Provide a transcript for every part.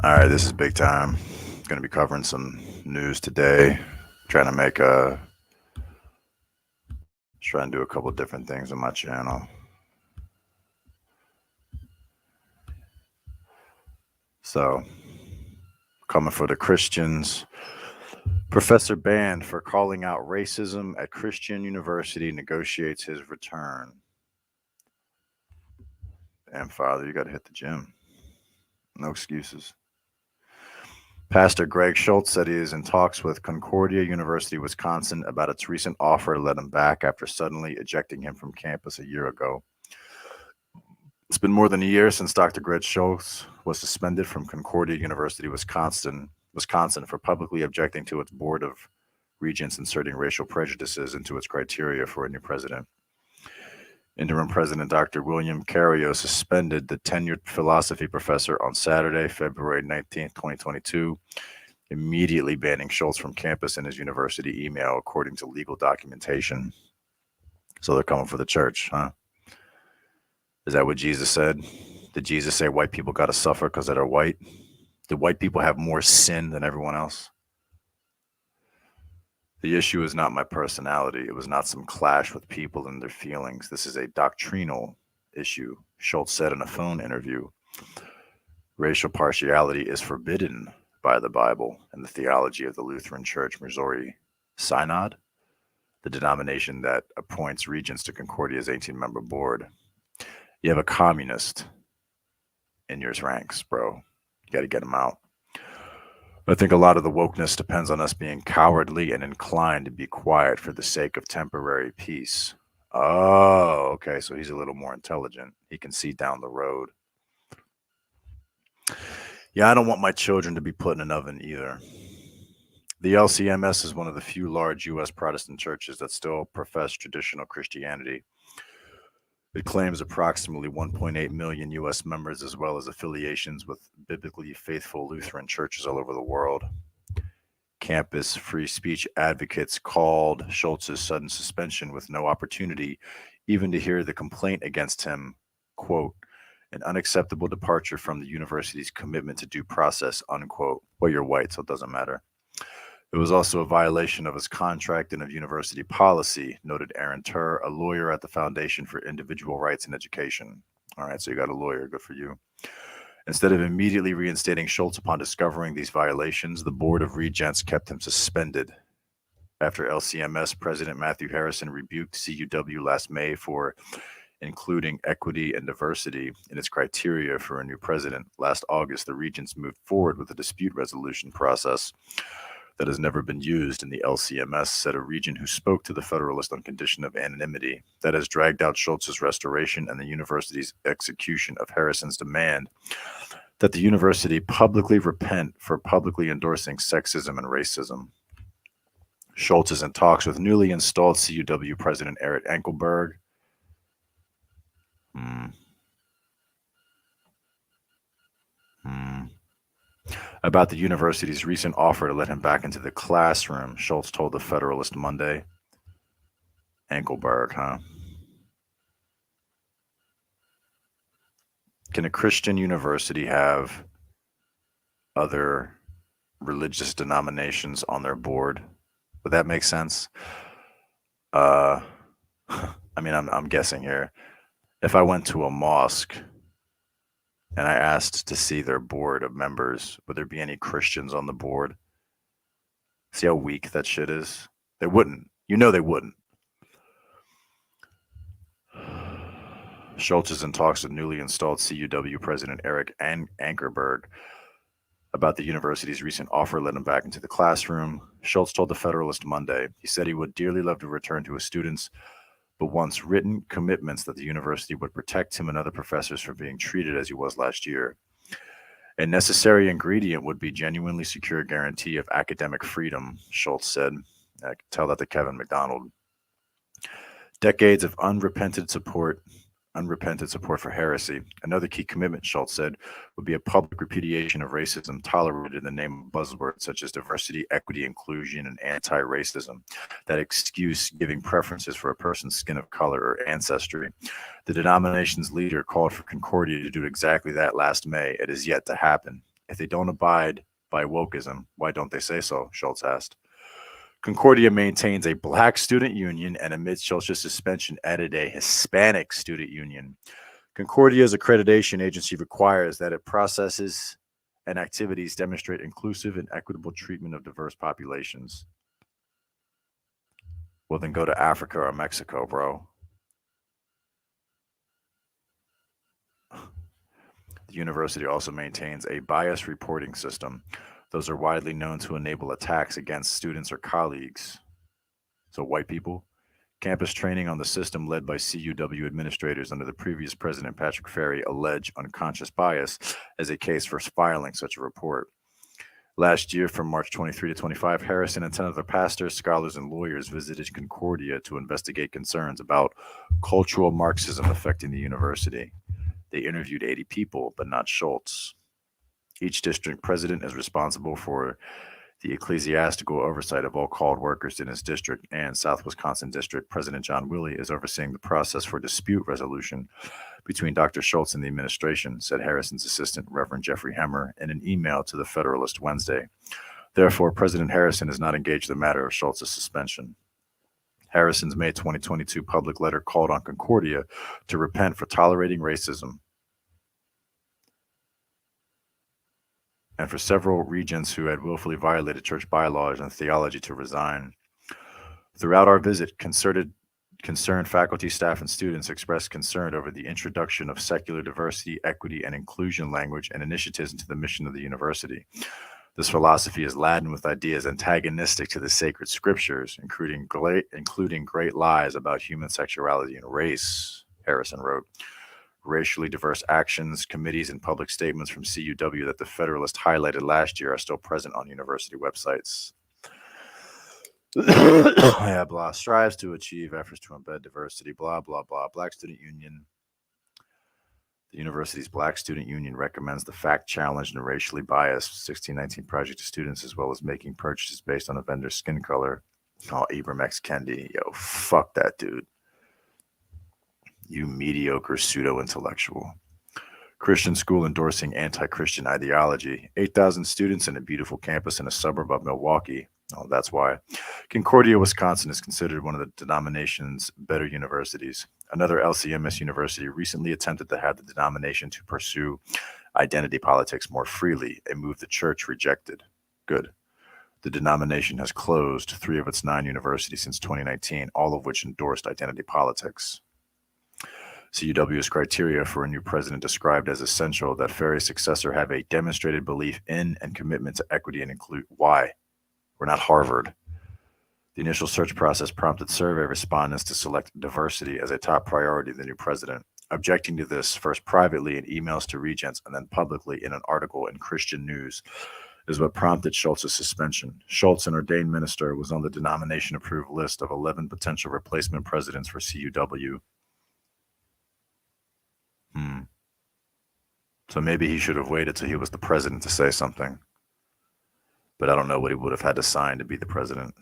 All right, this is big time. Going to be covering some news today. Trying to make trying to do a couple different things on my channel. So, coming for the Christians. Professor banned for calling out racism at Christian University negotiates his return. Damn, Father, you got to hit the gym. No excuses. Pastor Greg Schultz said he is in talks with Concordia University, Wisconsin, about its recent offer to let him back after suddenly ejecting him from campus a year ago. It's been more than a year since Dr. Greg Schultz was suspended from Concordia University, Wisconsin, for publicly objecting to its board of regents inserting racial prejudices into its criteria for a new president. Interim President Dr. William Carrio suspended the tenured philosophy professor on Saturday, February 19th, 2022, immediately banning Schultz from campus in his university email, according to legal documentation. So they're coming for the church, huh? Is that what Jesus said? Did Jesus say white people got to suffer because they're white? Did white people have more sin than everyone else? The issue is not my personality. It was not some clash with people and their feelings. This is a doctrinal issue, Schultz said in a phone interview. Racial partiality is forbidden by the Bible and the theology of the Lutheran Church Missouri Synod, the denomination that appoints regents to Concordia's 18-member board. You have a communist in your ranks, bro. You got to get him out. I think a lot of the wokeness depends on us being cowardly and inclined to be quiet for the sake of temporary peace. Oh, okay. So he's a little more intelligent. He can see down the road. Yeah, I don't want my children to be put in an oven either. The LCMS is one of the few large U.S. Protestant churches that still profess traditional Christianity. It claims approximately 1.8 million U.S. members, as well as affiliations with biblically faithful Lutheran churches all over the world. Campus free speech advocates called Schultz's sudden suspension with no opportunity even to hear the complaint against him, quote, an unacceptable departure from the university's commitment to due process, unquote. Well, you're white, so it doesn't matter. It was also a violation of his contract and of university policy, noted Aaron Turr, a lawyer at the Foundation for Individual Rights in Education. All right, so you got a lawyer. Good for you. Instead of immediately reinstating Schultz upon discovering these violations, the Board of Regents kept him suspended. After LCMS President Matthew Harrison rebuked CUW last May for including equity and diversity in its criteria for a new president, last August, the Regents moved forward with a dispute resolution process that has never been used in the LCMS, said a regent who spoke to the Federalist on condition of anonymity, that has dragged out Schultz's restoration and the university's execution of Harrison's demand that the university publicly repent for publicly endorsing sexism and racism. Schultz is in talks with newly installed CUW President Eric Enkelberg. About the university's recent offer to let him back into the classroom, Schultz told the Federalist Monday. Enkelberg, huh? Can a Christian university have other religious denominations on their board? Would that make sense? I mean, I'm guessing here. If I went to a mosque and I asked to see their board of members, would there be any Christians on the board? See how weak that shit is? They wouldn't. You know they wouldn't. Schultz is in talks with newly installed CUW President Eric Ankerberg about the university's recent offer to let him back into the classroom. Schultz told the Federalist Monday he said he would dearly love to return to his students, but wants written commitments that the university would protect him and other professors from being treated as he was last year. A necessary ingredient would be genuinely secure guarantee of academic freedom, Schultz said. I can tell that to Kevin McDonald. Decades of unrepentant support for heresy. Another key commitment, Schultz said, would be a public repudiation of racism tolerated in the name of buzzwords such as diversity, equity, inclusion, and anti-racism. That excuse giving preferences for a person's skin of color or ancestry. The denomination's leader called for Concordia to do exactly that last May. It is yet to happen. If they don't abide by wokeism, why don't they say so? Schultz asked. Concordia maintains a black student union and amid Schultz's suspension added a Hispanic student union. Concordia's accreditation agency requires that it processes and activities demonstrate inclusive and equitable treatment of diverse populations. Well, then go to Africa or Mexico, bro. The university also maintains a bias reporting system. Those are widely known to enable attacks against students or colleagues. So, white people. Campus training on the system led by CUW administrators under the previous president, Patrick Ferry, allege unconscious bias as a case for filing such a report. Last year, from March 23 to 25, Harrison and 10 other pastors, scholars, and lawyers visited Concordia to investigate concerns about cultural Marxism affecting the university. They interviewed 80 people, but not Schultz. Each district president is responsible for the ecclesiastical oversight of all called workers in his district, and South Wisconsin District President John Willey is overseeing the process for dispute resolution between Dr. Schultz and the administration, said Harrison's assistant, Reverend Jeffrey Hemmer, in an email to the Federalist Wednesday. Therefore, President Harrison has not engaged the matter of Schultz's suspension. Harrison's May 2022 public letter called on Concordia to repent for tolerating racism and for several regents who had willfully violated church bylaws and theology to resign. Throughout our visit, concerned faculty, staff, and students expressed concern over the introduction of secular diversity, equity, and inclusion language and initiatives into the mission of the university. This philosophy is laden with ideas antagonistic to the sacred scriptures, including great lies about human sexuality and race, Harrison wrote. Racially diverse actions, committees, and public statements from CUW that the Federalist highlighted last year are still present on university websites. Yeah, blah. Strives to achieve efforts to embed diversity, blah, blah, blah. Black Student Union. The university's Black Student Union recommends the fact-challenged and racially biased 1619 project to students, as well as making purchases based on a vendor's skin color. Oh, Ibram X. Kendi. Yo, fuck that dude. You mediocre pseudo-intellectual. Christian school endorsing anti-Christian ideology. 8,000 students in a beautiful campus in a suburb of Milwaukee. Oh, that's why. Concordia, Wisconsin is considered one of the denomination's better universities. Another LCMS university recently attempted to have the denomination to pursue identity politics more freely, a move the church rejected. Good. The denomination has closed 3 of its 9 universities since 2019, all of which endorsed identity politics. CUW's criteria for a new president described as essential that Ferry's successor have a demonstrated belief in and commitment to equity and include. Why? We're not Harvard. The initial search process prompted survey respondents to select diversity as a top priority of the new president. Objecting to this, first privately in emails to regents and then publicly in an article in Christian News, is what prompted Schultz's suspension. Schultz, an ordained minister, was on the denomination-approved list of 11 potential replacement presidents for CUW. So maybe he should have waited till he was the president to say something. But I don't know what he would have had to sign to be the president.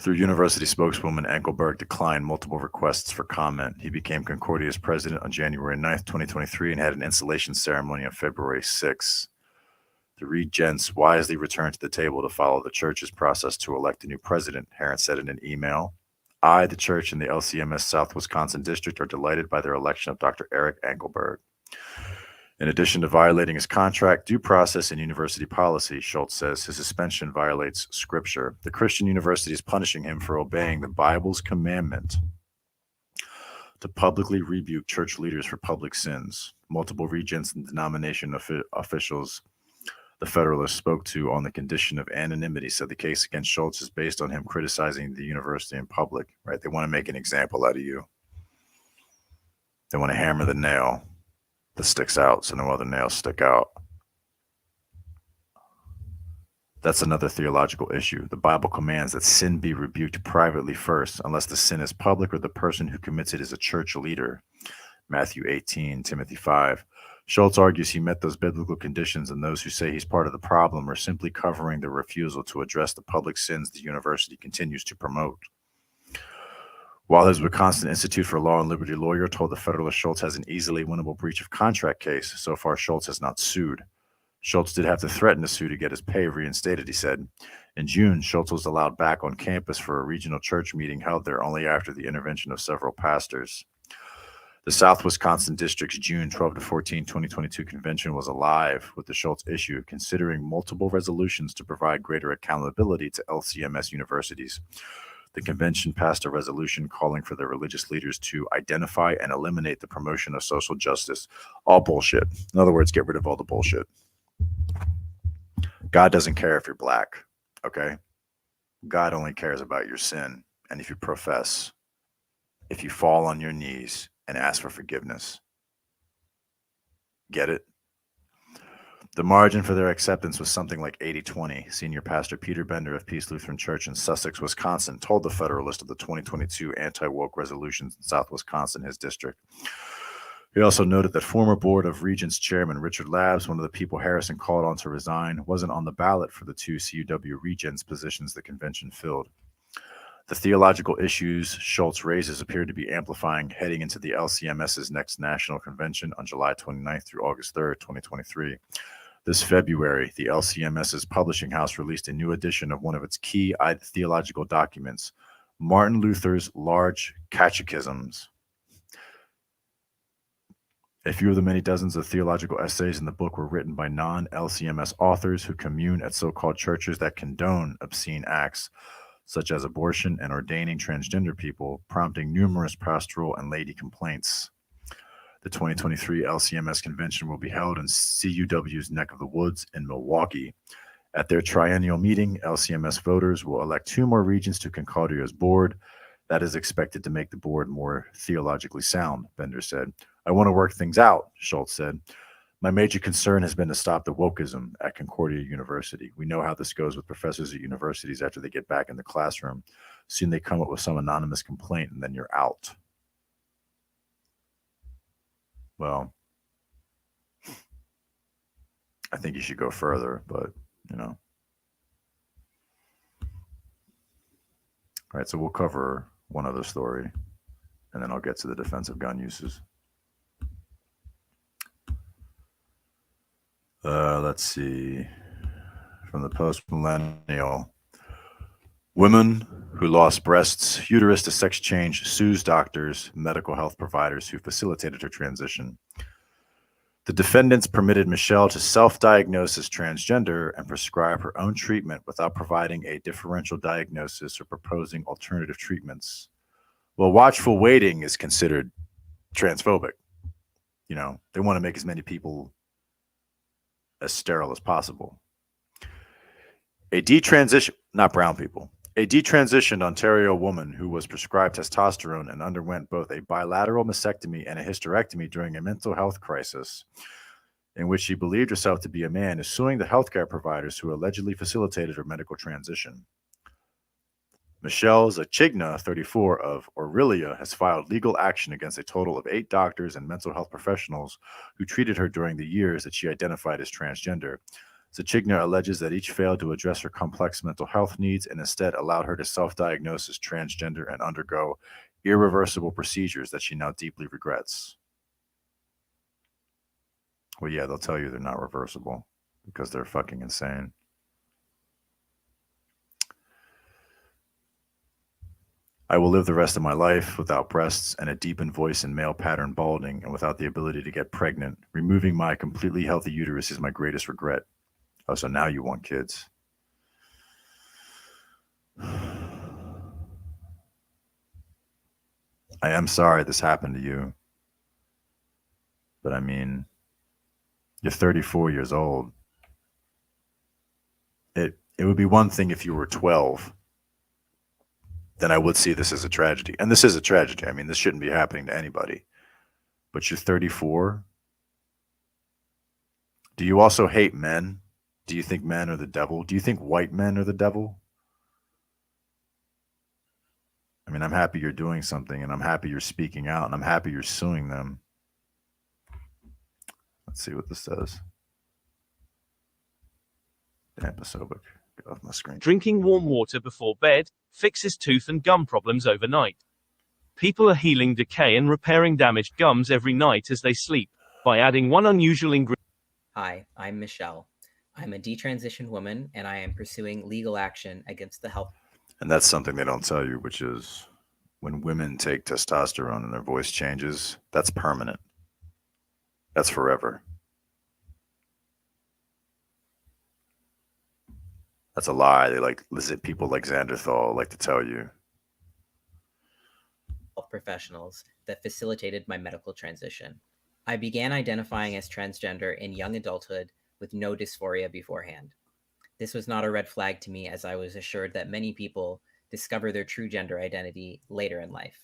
Through university spokeswoman Engelberg declined multiple requests for comment. He became Concordia's president on January 9th, 2023, and had an installation ceremony on February 6th. The regents wisely returned to the table to follow the church's process to elect a new president, Herron said in an email. I, the church, and the LCMS South Wisconsin District are delighted by their election of Dr. Eric Engelberg. In addition to violating his contract, due process, and university policy, Schultz says his suspension violates scripture. The Christian university is punishing him for obeying the Bible's commandment to publicly rebuke church leaders for public sins. Multiple regents and denomination officials the Federalist spoke to on the condition of anonymity said the case against Schultz is based on him criticizing the university in public, right? They want to make an example out of you. They want to hammer the nail that sticks out so no other nails stick out. That's another theological issue. The Bible commands that sin be rebuked privately first, unless the sin is public or the person who commits it is a church leader. Matthew 18, Timothy 5. Schultz argues he met those biblical conditions, and those who say he's part of the problem are simply covering their refusal to address the public sins the university continues to promote. While his Wisconsin Institute for Law and Liberty lawyer told the Federalist Schultz has an easily winnable breach of contract case, so far Schultz has not sued. Schultz did have to threaten to sue to get his pay reinstated, he said. In June, Schultz was allowed back on campus for a regional church meeting held there only after the intervention of several pastors. The South Wisconsin District's June 12 to 14, 2022 convention was alive with the Schultz issue, considering multiple resolutions to provide greater accountability to LCMS universities. The convention passed a resolution calling for their religious leaders to identify and eliminate the promotion of social justice. All bullshit. In other words, get rid of all the bullshit. God doesn't care if you're black, okay? God only cares about your sin. And if you profess, if you fall on your knees and ask for forgiveness. Get it? The margin for their acceptance was something like 80-20. Senior pastor Peter Bender of Peace Lutheran Church in Sussex, Wisconsin, told the Federalist of the 2022 anti-woke resolutions in South Wisconsin, his district. He also noted that former Board of Regents Chairman Richard Labs, one of the people Harrison called on to resign, wasn't on the ballot for the two CUW regents positions the convention filled. The theological issues Schultz raises appear to be amplifying heading into the LCMS's next national convention on July 29th through August 3rd, 2023. This February, the LCMS's publishing house released a new edition of one of its key theological documents, Martin Luther's Large Catechisms. A few of the many dozens of theological essays in the book were written by non-LCMS authors who commune at so-called churches that condone obscene acts, such as abortion and ordaining transgender people, prompting numerous pastoral and laity complaints. The 2023 LCMS convention will be held in CUW's neck of the woods in Milwaukee. At their triennial meeting, LCMS voters will elect 2 more regents to Concordio's board. That is expected to make the board more theologically sound, Bender said. I want to work things out, Schultz said. My major concern has been to stop the wokeism at Concordia University. We know how this goes with professors at universities after they get back in the classroom. Soon they come up with some anonymous complaint and then you're out. Well, I think you should go further, but, you know. All right, so we'll cover one other story, and then I'll get to the defense of gun uses. Let's see. From the post-millennial. Women who lost breasts, uterus to sex change, sues doctors, medical health providers who facilitated her transition. The defendants permitted Michelle to self-diagnose as transgender and prescribe her own treatment without providing a differential diagnosis or proposing alternative treatments. Well, watchful waiting is considered transphobic. You know, they want to make as many people as sterile as possible. A detransition, not brown people, a detransitioned Ontario woman who was prescribed testosterone and underwent both a bilateral mastectomy and a hysterectomy during a mental health crisis in which she believed herself to be a man is suing the healthcare providers who allegedly facilitated her medical transition. Michelle Zachigna, 34, of Orillia, has filed legal action against a total of 8 doctors and mental health professionals who treated her during the years that she identified as transgender. Zachigna alleges that each failed to address her complex mental health needs and instead allowed her to self-diagnose as transgender and undergo irreversible procedures that she now deeply regrets. Well, yeah, they'll tell you they're not reversible because they're fucking insane. I will live the rest of my life without breasts and a deepened voice and male pattern balding and without the ability to get pregnant. Removing my completely healthy uterus is my greatest regret. Oh, so now you want kids. I am sorry this happened to you. But I mean, you're 34 years old. It would be one thing if you were 12. Then I would see this as a tragedy. And this is a tragedy. I mean, this shouldn't be happening to anybody. But you're 34. Do you also hate men? Do you think men are the devil? Do you think white men are the devil? I mean, I'm happy you're doing something, and I'm happy you're speaking out, and I'm happy you're suing them. Let's see what this says. Damn, Pasovic. Get off my screen. Drinking warm water before bed fixes tooth and gum problems overnight. People are healing decay and repairing damaged gums every night as they sleep by adding one unusual ingredient. Hi, I'm Michelle. I'm a detransitioned woman and I am pursuing legal action against the health. And that's something they don't tell you, which is when women take testosterone and their voice changes, that's permanent. That's forever. That's a lie. They like listen, people like Xanderthal like to tell you. Professionals that facilitated my medical transition. I began identifying as transgender in young adulthood with no dysphoria beforehand. This was not a red flag to me, as I was assured that many people discover their true gender identity later in life.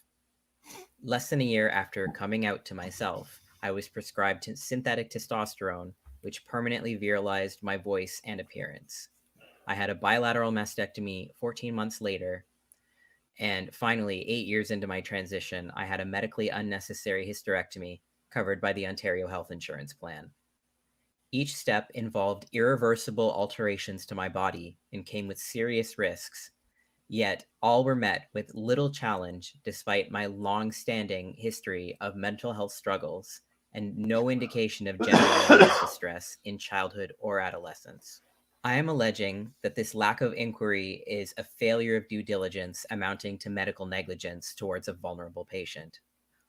Less than a year after coming out to myself, I was prescribed synthetic testosterone, which permanently virilized my voice and appearance. I had a bilateral mastectomy 14 months later. And finally, 8 years into my transition, I had a medically unnecessary hysterectomy covered by the Ontario Health Insurance Plan. Each step involved irreversible alterations to my body and came with serious risks, yet all were met with little challenge despite my long-standing history of mental health struggles and no indication of gender-related distress in childhood or adolescence. I am alleging that this lack of inquiry is a failure of due diligence amounting to medical negligence towards a vulnerable patient.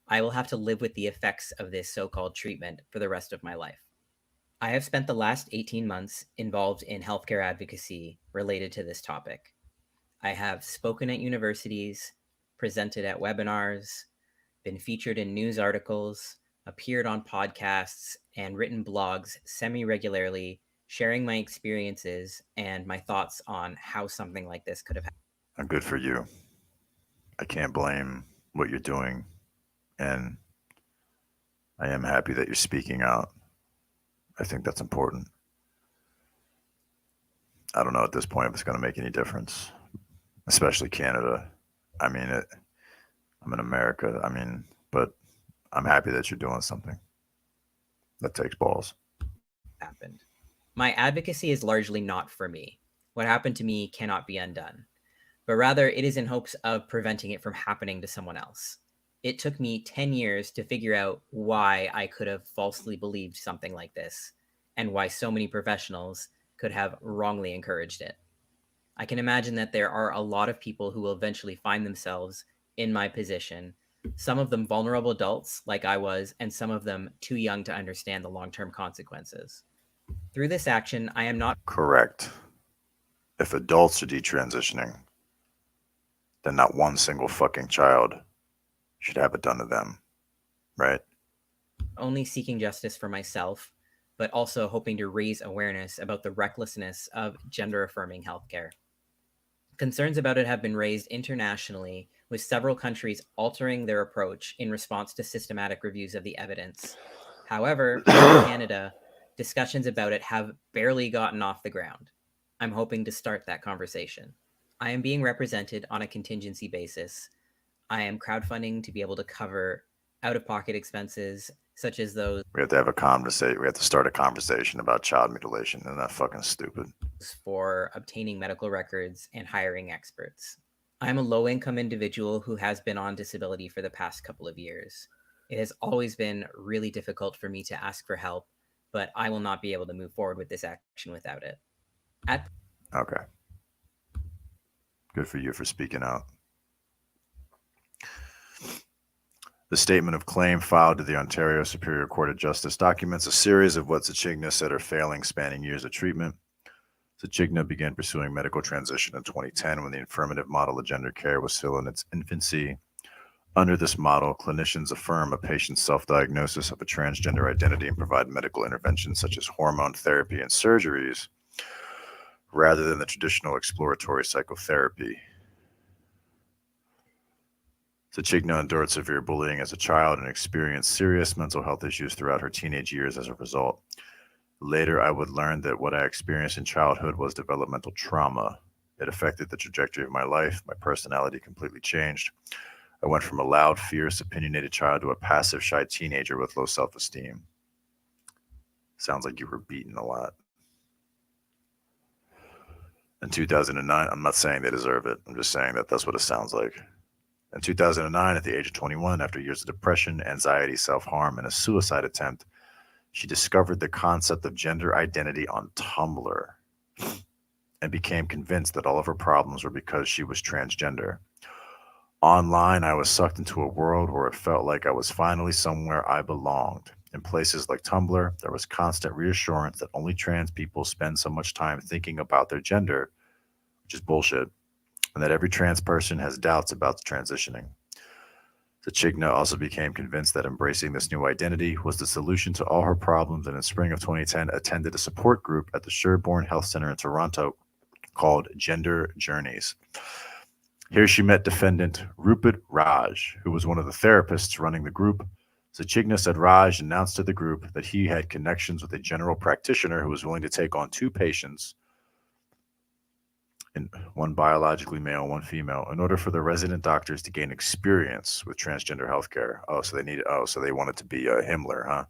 I will have to live with the effects of this so-called treatment for the rest of my life. I have spent the last 18 months involved in healthcare advocacy related to this topic. I have spoken at universities, presented at webinars, been featured in news articles, appeared on podcasts, and written blogs semi-regularly, sharing my experiences and my thoughts on how something like this could have happened. And good for you. I can't blame what you're doing. And I am happy that you're speaking out. I think that's important. I don't know at this point if it's going to make any difference, especially Canada. I mean, I'm in America. I mean, but I'm happy that you're doing something that takes balls. Happened. My advocacy is largely not for me. What happened to me cannot be undone, but rather it is in hopes of preventing it from happening to someone else. It took me 10 years to figure out why I could have falsely believed something like this, and why so many professionals could have wrongly encouraged it. I can imagine that there are a lot of people who will eventually find themselves in my position, some of them vulnerable adults like I was, and some of them too young to understand the long-term consequences. Through this action, I am not Correct. If adults are detransitioning, then not one single fucking child should have it done to them, right? only seeking justice for myself, but also hoping to raise awareness about the recklessness of gender-affirming healthcare. Concerns about it have been raised internationally, with several countries altering their approach in response to systematic reviews of the evidence. However, in Canada, discussions about it have barely gotten off the ground. I'm hoping to start that conversation. I am being represented on a contingency basis. I am crowdfunding to be able to cover out-of-pocket expenses such as those We have to have a conversation. We have to start a conversation about child mutilation. Isn't that fucking stupid? for obtaining medical records and hiring experts. I'm a low-income individual who has been on disability for the past couple of years. It has always been really difficult for me to ask for help, but I will not be able to move forward with this action without it. Okay. Good for you for speaking out. The statement of claim filed to the Ontario Superior Court of Justice documents a series of what Zachigna said are failing, spanning years of treatment. Zachigna began pursuing medical transition in 2010 when the affirmative model of gender care was still in its infancy. Under this model, clinicians affirm a patient's self-diagnosis of a transgender identity and provide medical interventions such as hormone therapy and surgeries, rather than the traditional exploratory psychotherapy. Zachigna endured severe bullying as a child and experienced serious mental health issues throughout her teenage years as a result. Later, I would learn that what I experienced in childhood was developmental trauma. It affected the trajectory of my life. My personality completely changed. I went from a loud, fierce, opinionated child to a passive, shy teenager with low self-esteem. Sounds like you were beaten a lot. In 2009, I'm not saying they deserve it. I'm just saying that that's what it sounds like. In 2009, at the age of 21, after years of depression, anxiety, self-harm, and a suicide attempt, She discovered the concept of gender identity on Tumblr and became convinced that all of her problems were because she was transgender. Online, I was sucked into a world where it felt like I was finally somewhere I belonged. In places like Tumblr, there was constant reassurance that only trans people spend so much time thinking about their gender, which is bullshit, and that every trans person has doubts about transitioning. Zachigna also became convinced that embracing this new identity was the solution to all her problems, and in spring of 2010 attended a support group at the Sherborne Health Center in Toronto called Gender Journeys. Here she met defendant Rupert Raj, who was one of the therapists running the group. Zachigna said Raj announced to the group that he had connections with a general practitioner who was willing to take on 2 patients, one biologically male, one female, in order for the resident doctors to gain experience with transgender healthcare. So they wanted to be Himmler, huh?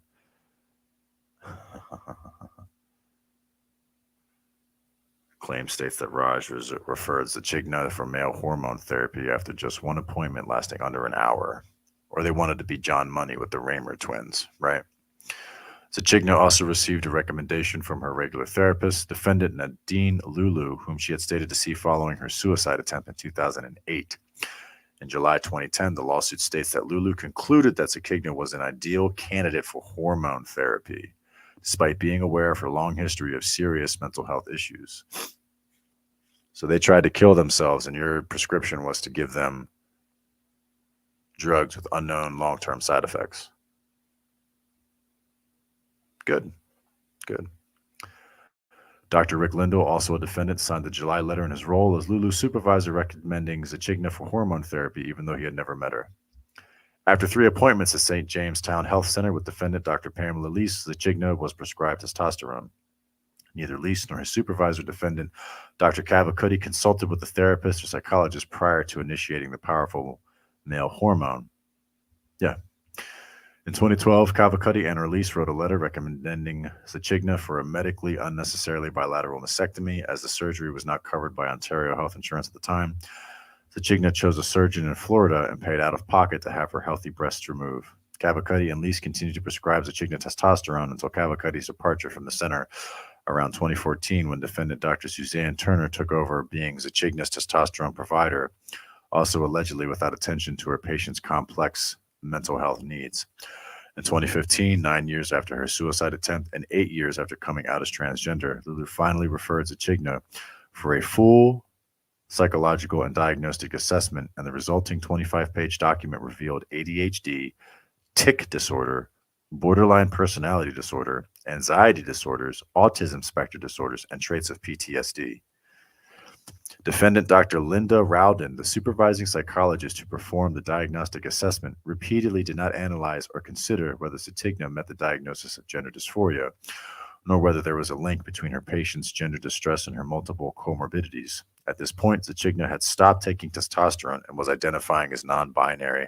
Claim states that Raj referred Zachigna for male hormone therapy after just one appointment lasting under an hour. Or they wanted to be John Money with the Raymer twins, right? Zachigna also received a recommendation from her regular therapist, defendant Nadine Lulu, whom she had stated to see following her suicide attempt in 2008. In July 2010, the lawsuit states that Lulu concluded that Zachigna was an ideal candidate for hormone therapy, despite being aware of her long history of serious mental health issues. So they tried to kill themselves, and your prescription was to give them drugs with unknown long-term side effects. Good. Dr. Rick Lindell, also a defendant, signed the July letter in his role as Lulu's supervisor, recommending Zachigna for hormone therapy, even though he had never met her. After 3 appointments at St. Jamestown Health Center with defendant Dr. Pamela Lease, Zachigna was prescribed testosterone. Neither Lease nor his supervisor, defendant Dr. Cavacutti, consulted with the therapist or psychologist prior to initiating the powerful male hormone. In 2012, Cavacutti and Lease wrote a letter recommending Zachigna for a medically unnecessarily bilateral mastectomy, as the surgery was not covered by Ontario health insurance at the time. Zachigna chose a surgeon in Florida and paid out of pocket to have her healthy breasts removed. Cavacutti and Lease continued to prescribe Zachigna testosterone until Cavacutti's departure from the center around 2014, when defendant Dr. Suzanne Turner took over being Zachigna's testosterone provider, also allegedly without attention to her patient's complex mental health needs. In 2015, 9 years after her suicide attempt and 8 years after coming out as transgender, Lulu finally referred Zachigna for a full psychological and diagnostic assessment, and the resulting 25-page document revealed ADHD, tic disorder, borderline personality disorder, anxiety disorders, autism spectrum disorders, and traits of PTSD. Defendant Dr. Linda Rowden, the supervising psychologist who performed the diagnostic assessment, repeatedly did not analyze or consider whether Zachigna met the diagnosis of gender dysphoria, nor whether there was a link between her patient's gender distress and her multiple comorbidities. At this point, Zachigna had stopped taking testosterone and was identifying as non-binary.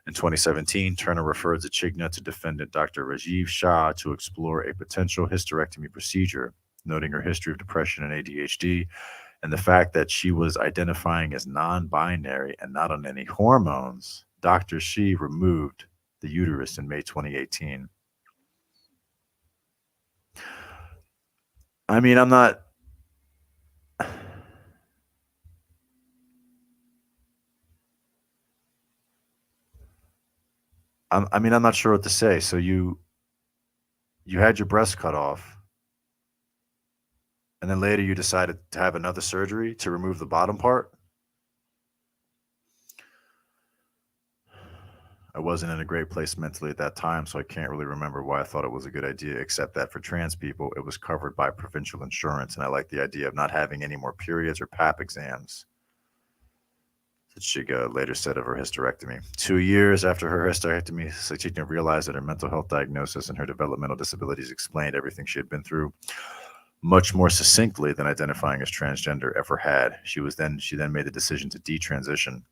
In 2017, Turner referred Zachigna to defendant Dr. Rajiv Shah to explore a potential hysterectomy procedure, noting her history of depression and ADHD, and the fact that she was identifying as non-binary and not on any hormones. Dr. Shi removed the uterus in May 2018. I mean, I'm not sure what to say. So you had your breast cut off, and then later you decided to have another surgery to remove the bottom part? I wasn't in a great place mentally at that time, so I can't really remember why I thought it was a good idea, except that for trans people, it was covered by provincial insurance, and I like the idea of not having any more periods or PAP exams. Zachigna later said of her hysterectomy. 2 years after her hysterectomy, Zachigna realized that her mental health diagnosis and her developmental disabilities explained everything she had been through much more succinctly than identifying as transgender ever had. She then made the decision to detransition.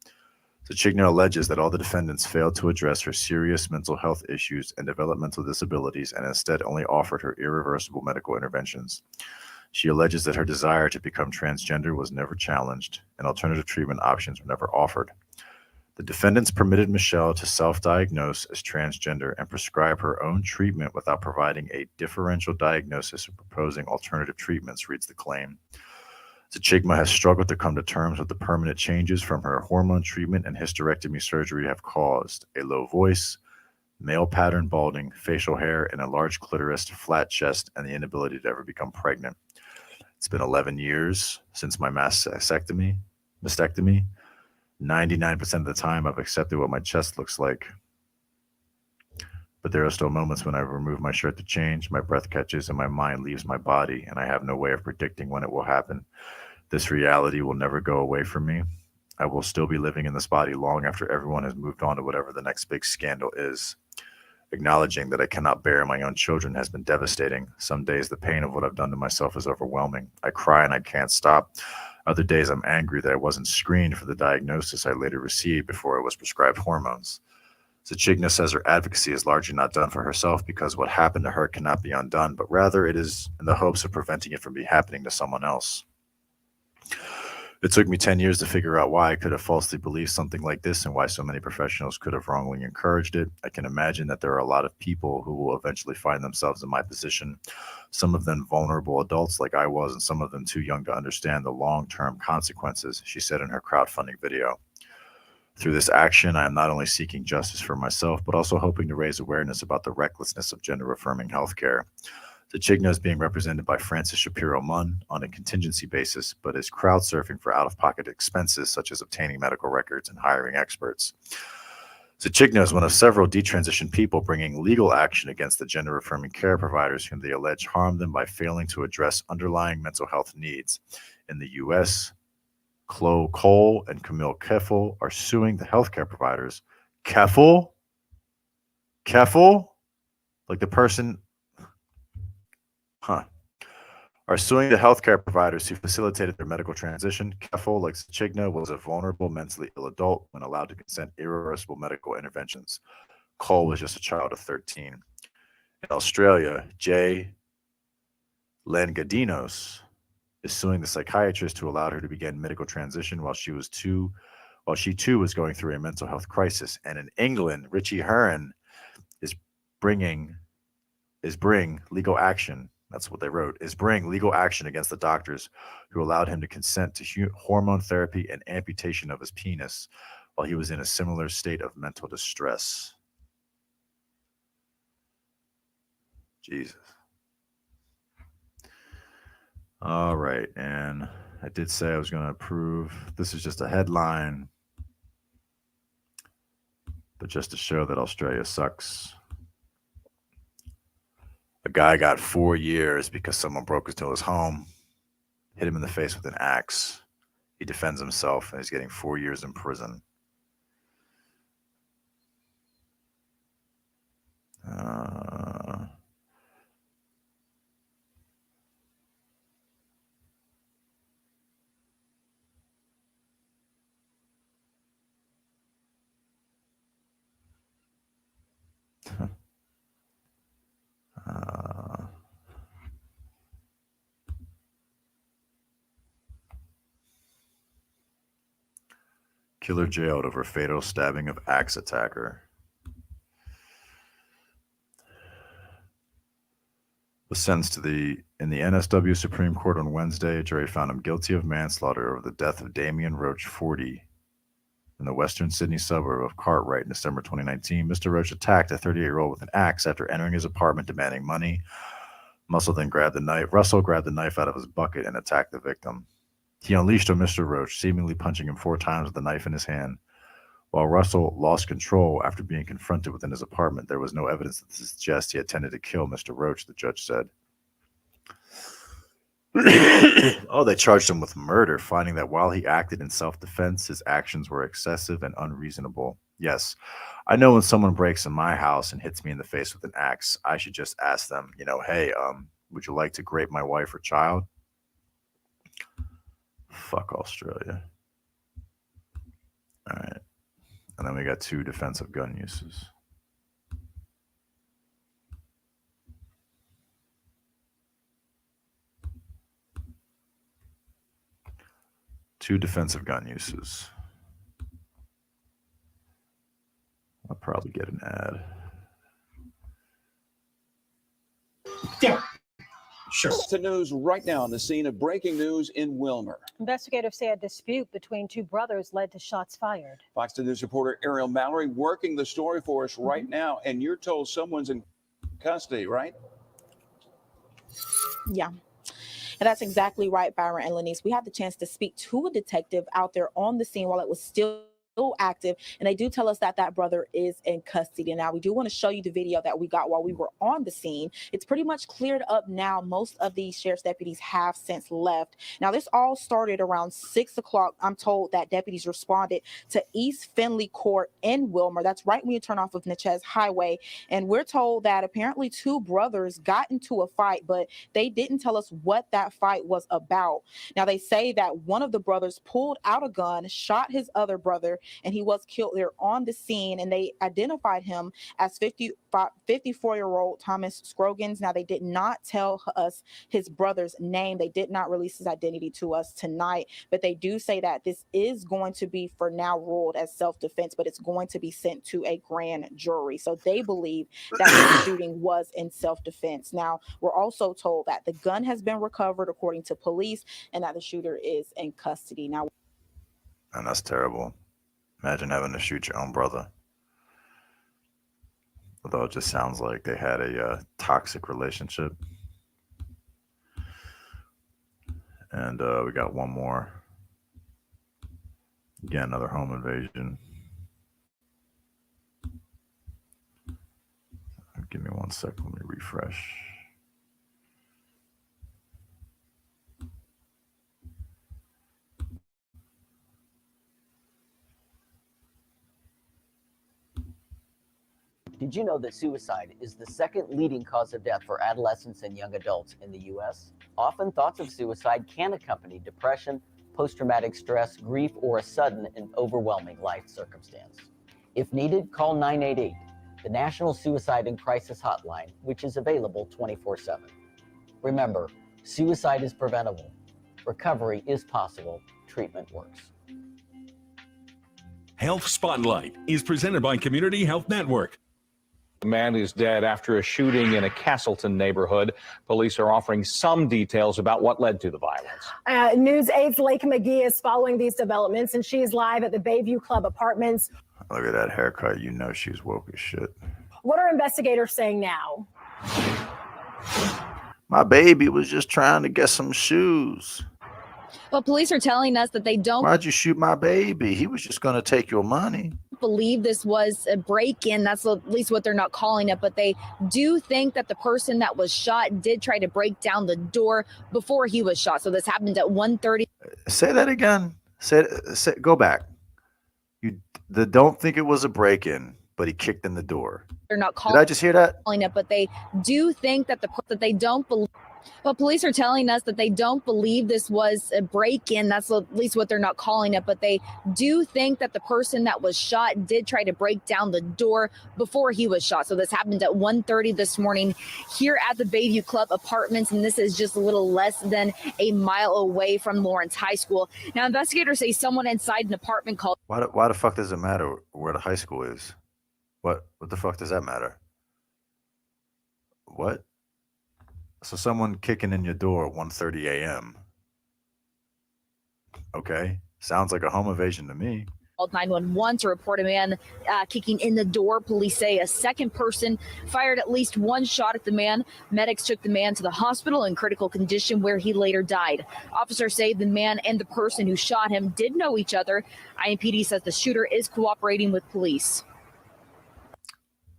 Zachigna alleges that all the defendants failed to address her serious mental health issues and developmental disabilities, and instead only offered her irreversible medical interventions. She alleges that her desire to become transgender was never challenged, and alternative treatment options were never offered. The defendants permitted Michelle to self-diagnose as transgender and prescribe her own treatment without providing a differential diagnosis or proposing alternative treatments, reads the claim. Zachigma has struggled to come to terms with the permanent changes from her hormone treatment and hysterectomy surgery have caused a low voice, male pattern balding, facial hair, and a large clitoris, flat chest, and the inability to ever become pregnant. It's been 11 years since my mastectomy. 99% of the time, I've accepted what my chest looks like. But there are still moments when I remove my shirt to change, my breath catches, and my mind leaves my body, and I have no way of predicting when it will happen. This reality will never go away from me. I will still be living in this body long after everyone has moved on to whatever the next big scandal is. Acknowledging that I cannot bear my own children has been devastating. Some days the pain of what I've done to myself is overwhelming. I cry and I can't stop. Other days I'm angry that I wasn't screened for the diagnosis I later received before I was prescribed hormones. Zachigna says her advocacy is largely not done for herself because what happened to her cannot be undone, but rather it is in the hopes of preventing it from happening to someone else. It took me 10 years to figure out why I could have falsely believed something like this and why so many professionals could have wrongly encouraged it. I can imagine that there are a lot of people who will eventually find themselves in my position, some of them vulnerable adults like I was, and some of them too young to understand the long-term consequences, she said in her crowdfunding video. Through this action, I am not only seeking justice for myself, but also hoping to raise awareness about the recklessness of gender-affirming healthcare. Zachigna is being represented by Francis Shapiro-Munn on a contingency basis, but is crowd surfing for out-of-pocket expenses such as obtaining medical records and hiring experts. Zachigna is one of several detransitioned people bringing legal action against the gender-affirming care providers whom they allege harmed them by failing to address underlying mental health needs. In the U.S., Chloe Cole and Camille Keffel are suing the healthcare providers. Keffel? Like the person... are suing the healthcare providers who facilitated their medical transition. Keffel, like Zachigna, was a vulnerable, mentally ill adult when allowed to consent irreversible medical interventions. Cole was just a child of 13. In Australia, Jay Langadinos is suing the psychiatrist who allowed her to begin medical transition while she too was going through a mental health crisis. And in England, Richie Hearn is bring legal action. That's what they wrote, is bring legal action against the doctors who allowed him to consent to hormone therapy and amputation of his penis while he was in a similar state of mental distress. Jesus. All right. And I did say I was going to approve. This is just a headline, but just to show that Australia sucks. A guy got 4 years because someone broke into his home, hit him in the face with an axe. He defends himself and he's getting 4 years in prison. Killer jailed over fatal stabbing of axe attacker. Was sentenced in the NSW Supreme Court on Wednesday. A jury found him guilty of manslaughter over the death of Damian Roach, 40, in the western Sydney suburb of Cartwright in December 2019. Mr. Roach attacked a 38-year-old with an axe after entering his apartment demanding money. Russell grabbed the knife out of his bucket and attacked the victim. He unleashed on Mr. Roach, seemingly punching him 4 times with the knife in his hand. While Russell lost control after being confronted within his apartment, there was no evidence to suggest he intended to kill Mr. Roach, the judge said. Oh, they charged him with murder, finding that while he acted in self-defense, his actions were excessive and unreasonable. Yes, I know when someone breaks in my house and hits me in the face with an axe, I should just ask them, hey, would you like to grape my wife or child? Fuck Australia. All right. And then we got 2 defensive gun uses. Two defensive gun uses. probably get an ad. Yeah. Sure. To news right now on the scene of breaking news in Wilmer. Investigators say a dispute between two brothers led to shots fired. Fox News reporter Ariel Mallory working the story for us right now. And you're told someone's in custody, right? Yeah. And that's exactly right, Byron and Lenise. We had the chance to speak to a detective out there on the scene while it was still active, and they do tell us that that brother is in custody. Now, we do want to show you the video that we got while we were on the scene. It's pretty much cleared up now. Most of these sheriff's deputies have since left. Now, this all started around 6 o'clock. I'm told that deputies responded to East Finley Court in Wilmer. That's right when you turn off of Natchez Highway. And we're told that apparently two brothers got into a fight, but they didn't tell us what that fight was about. Now, they say that one of the brothers pulled out a gun, shot his other brother, and he was killed there on the scene. And they identified him as 54-year-old Thomas Scroggins. Now, they did not tell us his brother's name. They did not release his identity to us tonight, but they do say that this is going to be for now ruled as self-defense, but it's going to be sent to a grand jury. So they believe that the shooting was in self-defense. Now, we're also told that the gun has been recovered according to police and that the shooter is in custody. Now, And that's terrible. Imagine having to shoot your own brother. Although it just sounds like they had a toxic relationship. And we got one more. Again, another home invasion. Give me 1 second. Let me refresh. Did you know that suicide is the second leading cause of death for adolescents and young adults in the U.S.? Often thoughts of suicide can accompany depression, post-traumatic stress, grief, or a sudden and overwhelming life circumstance. If needed, call 988, the National Suicide and Crisis Hotline, which is available 24/7. Remember, suicide is preventable. Recovery is possible. Treatment works. Health Spotlight is presented by Community Health Network. A man is dead after a shooting in a Castleton neighborhood. Police are offering some details about what led to the violence. News 8's Lake McGee is following these developments, and she is live at the Bayview Club Apartments. Look at that haircut. You know she's woke as shit. What are investigators saying now? My baby was just trying to get some shoes. But police are telling us that they don't Why'd you shoot my baby? He was just going to take your money. believe this was a break-in. That's at least what they're not calling it. But they do think that the person that was shot did try to break down the door before he was shot. So this happened at 1:30. Say that again. Say go back. You don't think it was a break-in, but he kicked in the door. They're not Did I just hear that? calling it, but they do think that that they don't believe. But police are telling us that they don't believe this was a break-in. That's at least what they're not calling it. But they do think that the person that was shot did try to break down the door before he was shot. So this happened at 1:30 this morning here at the Bayview Club Apartments. And this is just a little less than a mile away from Lawrence High School. Now, investigators say someone inside an apartment called. Why the fuck does it matter where the high school is? What the fuck does that matter? What? So someone kicking in your door at 1:30 a.m. Okay. Sounds like a home invasion to me. Called 911 to report a man kicking in the door. Police say a second person fired at least one shot at the man. Medics took the man to the hospital in critical condition where he later died. Officers say the man and the person who shot him did know each other. IMPD says the shooter is cooperating with police.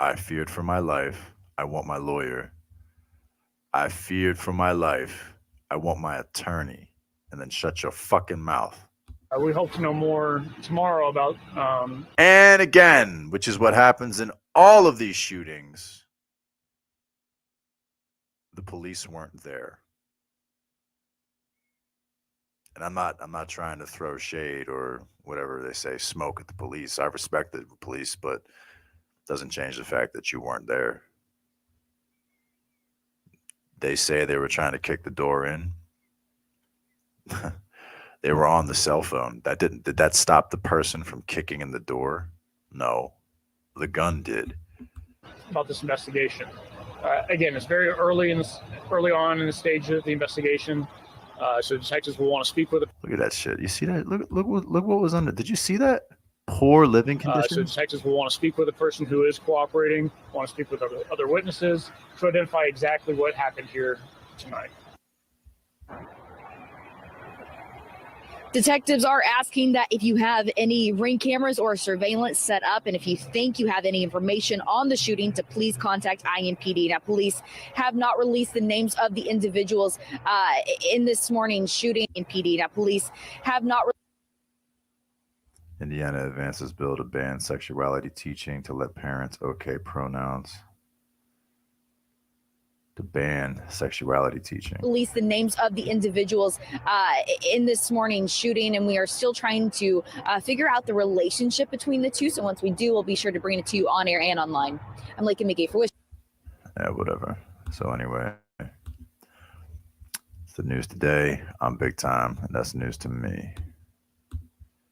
I feared for my life. I want my lawyer. I feared for my life. I want my attorney. And then shut your fucking mouth. We hope to know more tomorrow about. And again, which is what happens in all of these shootings, the police weren't there. And I'm not trying to throw shade or whatever they say, smoke at the police. I respect the police, but it doesn't change the fact that you weren't there. They say they were trying to kick the door in. They were on the cell phone. Did that stop the person from kicking in the door? No. the gun did. about this investigation. Again, it's very early on in the stage of the investigation, so detectives will want to speak with it. Look at that shit. You see that? Look what was under. Did you see that? Poor living So conditions. detectives will want to speak with the person who is cooperating, want to speak with other witnesses to identify exactly what happened here tonight. Detectives are asking that if you have any ring cameras or surveillance set up, and if you think you have any information on the shooting, to please contact IMPD. Now, police have not released the names of the individuals in this morning's shooting in PD. Now, police have not. Indiana advances bill to ban sexuality teaching to let parents okay pronouns. To ban sexuality teaching. Release the names of the individuals in this morning's shooting, and we are still trying to figure out the relationship between the two. So once we do, we'll be sure to bring it to you on air and online. I'm Lakin McGee for Wish. Yeah, whatever. So anyway, it's the news today. I'm Big Time, and that's news to me.